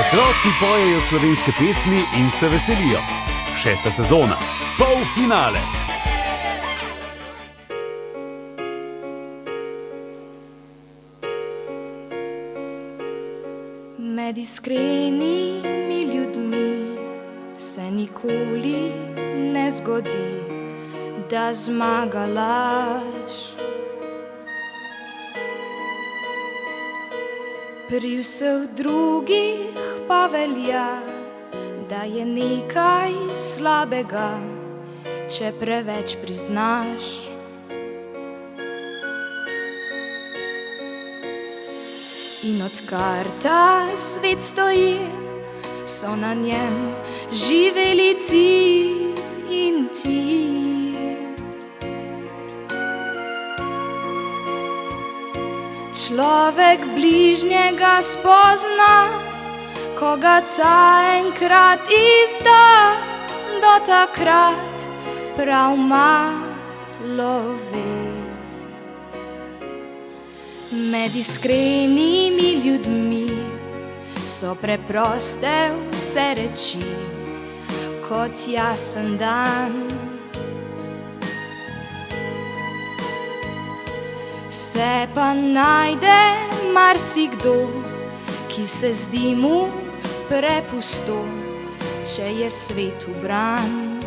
Otroci pojejo slovenske pesmi in se veselijo. 6. sezona, polfinale. Med iskrenimi ljudmi se nikoli ne zgodi, da zmaga laž. Pri vseh drugih pa velja, da je nekaj slabega, če preveč priznaš. In odkar ta svet stoji, so na njem živeli ti in ti. Človek bližnjega spozna, ko ga ta enkrat izda, do takrat prav malo ve. Med iskrenimi ljudmi so preproste vse reči, kot jasen dan. Se pa najde marsikdo, ki se zdi mu prepusto, če je svet ubran.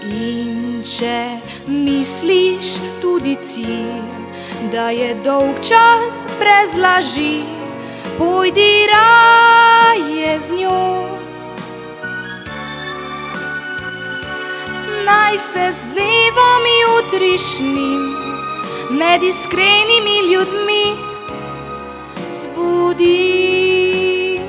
In če misliš tudi ti, da je dolg čas brez laži, pojdi raje z njo. Naj se z dnevom jutrišnjim med iskrenimi ljudmi zbudi.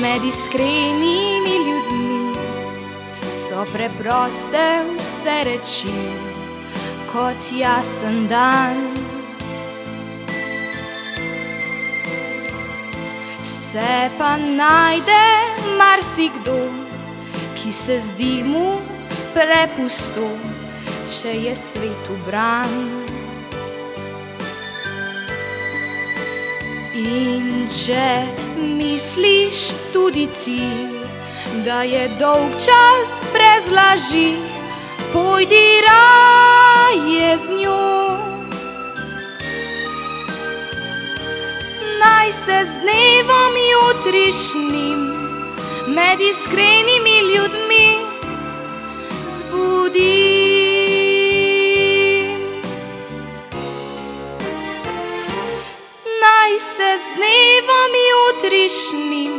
Med iskrenimi ljudmi so preproste vse reči, kot jasen dan. Se pa najde marsikdo, ki se zdi mu prepusto, če je svet ubran. In če misliš tudi ti, da je dolg čas brez laži, pojdi raje z njo. Naj se z dnevom jutrišnjim med iskrenimi ljudmi zbudi. Naj se z dnevom jutrišnjim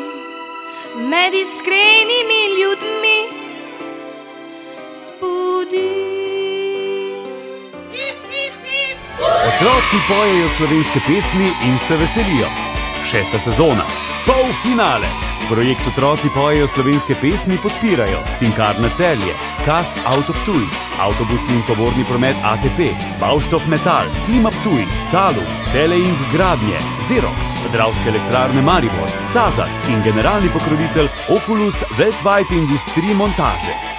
med iskrenimi ljudmi zbudi. Otroci pojejo slovenske pesmi in se veselijo. 6. sezona, polfinale. Projekt Otroci pojejo slovenske pesmi podpirajo Cinkarna Celje, KAS Auto Ptuj, avtobusni in tovorni promet ATP, Baustoff Metal, Klima Ptuj, Talum, Teleing Gradnje, Xerox, Dravske elektrarne Maribor, Sazas in generalni pokrovitelj Oculus Weltweit Industrie Montage.